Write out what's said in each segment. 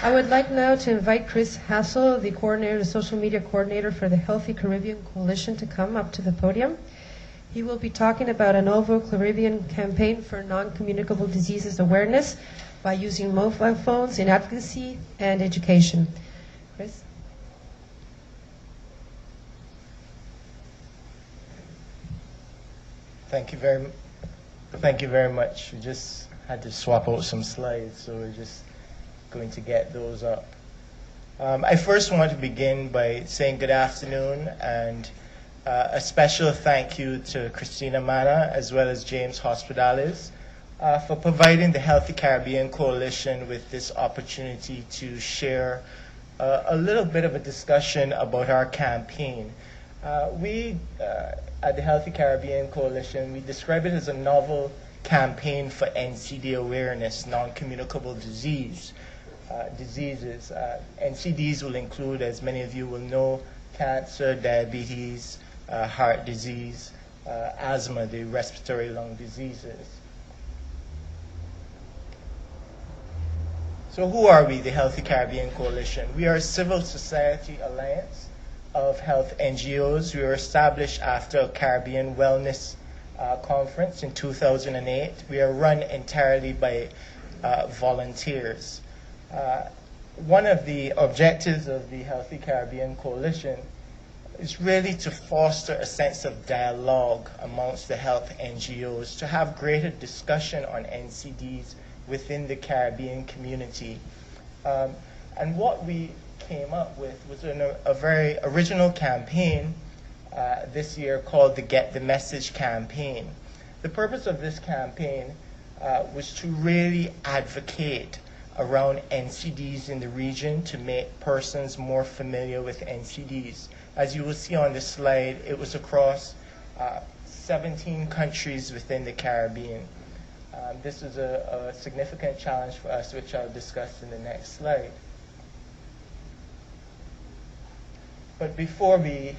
I would like now to invite Chris Hassel, the coordinator, the social media coordinator for the Healthy Caribbean Coalition, to come up to the podium. He will be talking about a Novo Caribbean campaign for non-communicable diseases awareness by using mobile phones in advocacy and education. Chris? Thank you very much. We just had to swap out some slides, so we're just going to get those up. I first want to begin by saying good afternoon and a special thank you to Christina Mana as well as James Hospitales for providing the Healthy Caribbean Coalition with this opportunity to share a little bit of a discussion about our campaign. We at the Healthy Caribbean Coalition, we describe it as a novel campaign for NCD awareness, non-communicable diseases. NCDs will include, as many of you will know, cancer, diabetes, heart disease, asthma, the respiratory lung diseases. So who are we, the Healthy Caribbean Coalition? We are a civil society alliance of health NGOs. We were established after a Caribbean Wellness Conference in 2008. We are run entirely by volunteers. One of the objectives of the Healthy Caribbean Coalition is really to foster a sense of dialogue amongst the health NGOs, to have greater discussion on NCDs within the Caribbean community. And what we came up with was a very original campaign this year called the Get the Message campaign. The purpose of this campaign was to really advocate around NCDs in the region, to make persons more familiar with NCDs. As you will see on the slide, it was across 17 countries within the Caribbean. This is a significant challenge for us, which I'll discuss in the next slide. But before we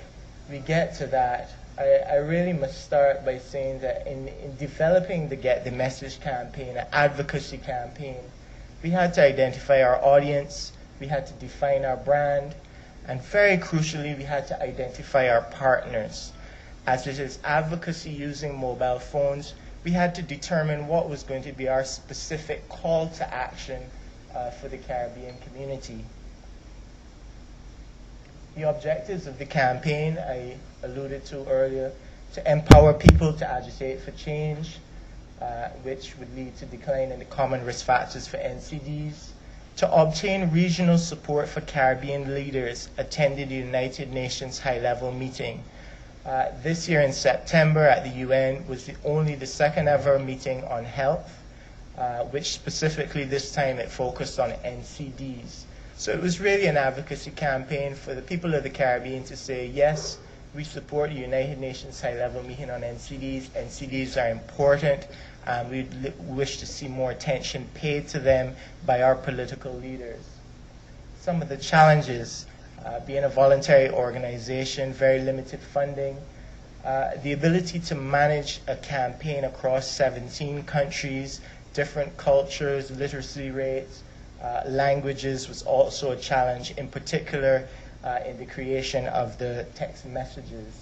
get to that, I really must start by saying that in developing the Get the Message campaign, an advocacy campaign, we had to identify our audience, we had to define our brand, and very crucially, we had to identify our partners. As it is advocacy using mobile phones, we had to determine what was going to be our specific call to action for the Caribbean community. The objectives of the campaign I alluded to earlier: to empower people to agitate for change, which would lead to decline in the common risk factors for NCDs, to obtain regional support for Caribbean leaders attending the United Nations high-level meeting. This year in September at the UN was only the second ever meeting on health, which specifically this time it focused on NCDs. So it was really an advocacy campaign for the people of the Caribbean to say, yes, we support the United Nations high-level meeting on NCDs. NCDs are important, and we wish to see more attention paid to them by our political leaders. Some of the challenges, being a voluntary organization, very limited funding, the ability to manage a campaign across 17 countries, different cultures, literacy rates, languages was also a challenge, in particular in the creation of the text messages.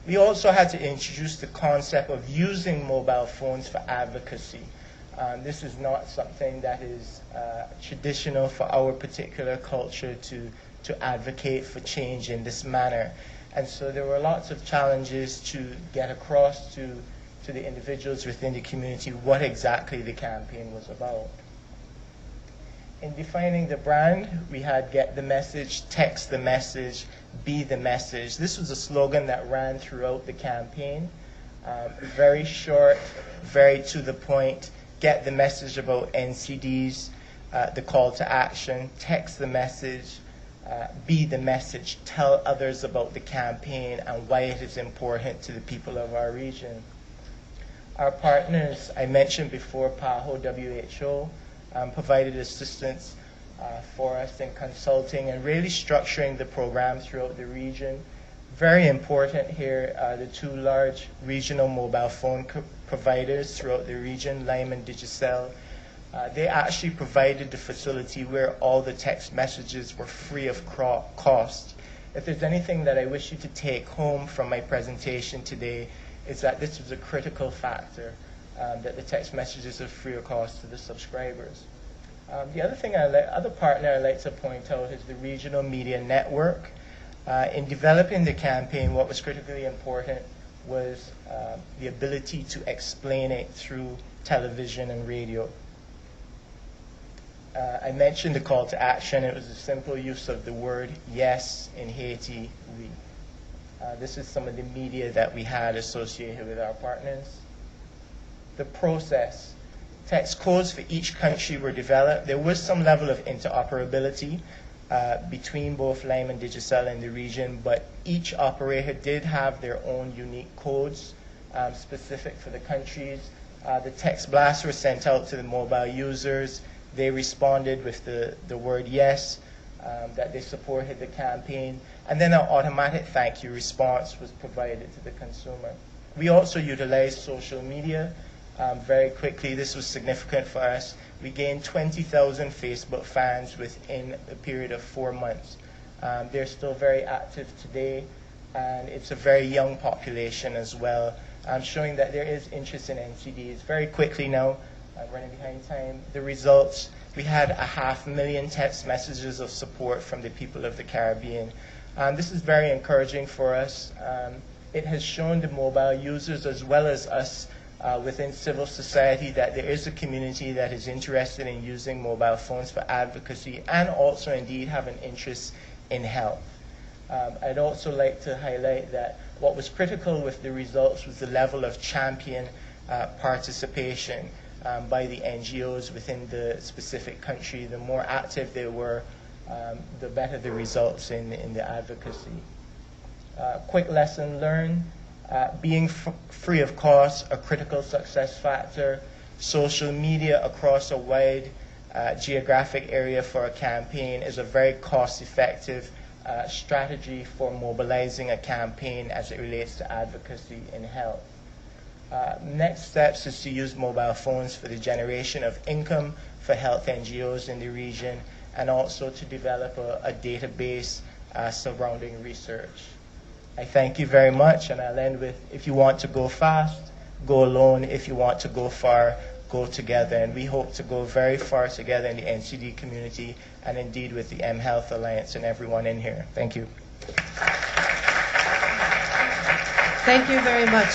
We also had to introduce the concept of using mobile phones for advocacy. This is not something that is traditional for our particular culture to advocate for change in this manner. And so there were lots of challenges to get across to the individuals within the community what exactly the campaign was about. In defining the brand, we had Get the Message, Text the Message, Be the Message. This was a slogan that ran throughout the campaign. Very short, very to the point. Get the message about NCDs, the call to action. Text the message, be the message. Tell others about the campaign and why it is important to the people of our region. Our partners, I mentioned before, PAHO, WHO, provided assistance for us in consulting and really structuring the program throughout the region. Very important here are the two large regional mobile phone providers throughout the region, Lime and Digicel, They actually provided the facility where all the text messages were free of cost. If there's anything that I wish you to take home from my presentation today, it's that this was a critical factor, that the text messages are free of cost to the subscribers. The other partner I'd like to point out is the regional media network. In developing the campaign, what was critically important was the ability to explain it through television and radio. I mentioned the call to action. It was a simple use of the word yes in Haiti, oui. This is some of the media that we had associated with our partners. The process. Text codes for each country were developed. There was some level of interoperability between both Lime and Digicel in the region, but each operator did have their own unique codes specific for the countries. The text blasts were sent out to the mobile users. They responded with the word yes, that they supported the campaign, and then an automatic thank you response was provided to the consumer. We also utilized social media very quickly. This was significant for us. We gained 20,000 Facebook fans within a period of 4 months. They're still very active today, and it's a very young population as well, showing that there is interest in NCDs. Very quickly now, I'm running behind time, the results, we had 500,000 text messages of support from the people of the Caribbean. This is very encouraging for us. It has shown the mobile users as well as us within civil society that there is a community that is interested in using mobile phones for advocacy and also indeed have an interest in health. I'd also like to highlight that what was critical with the results was the level of champion participation by the NGOs within the specific country. The more active they were, the better the results in the advocacy. Quick lesson learned. Being free of cost, a critical success factor. Social media across a wide geographic area for a campaign is a very cost-effective strategy for mobilizing a campaign as it relates to advocacy in health. Next steps is to use mobile phones for the generation of income for health NGOs in the region, and also to develop a database surrounding research. I thank you very much, and I'll end with, if you want to go fast, go alone. If you want to go far, go together. And we hope to go very far together in the NCD community and indeed with the Mhealth Alliance and everyone in here. Thank you. Thank you very much.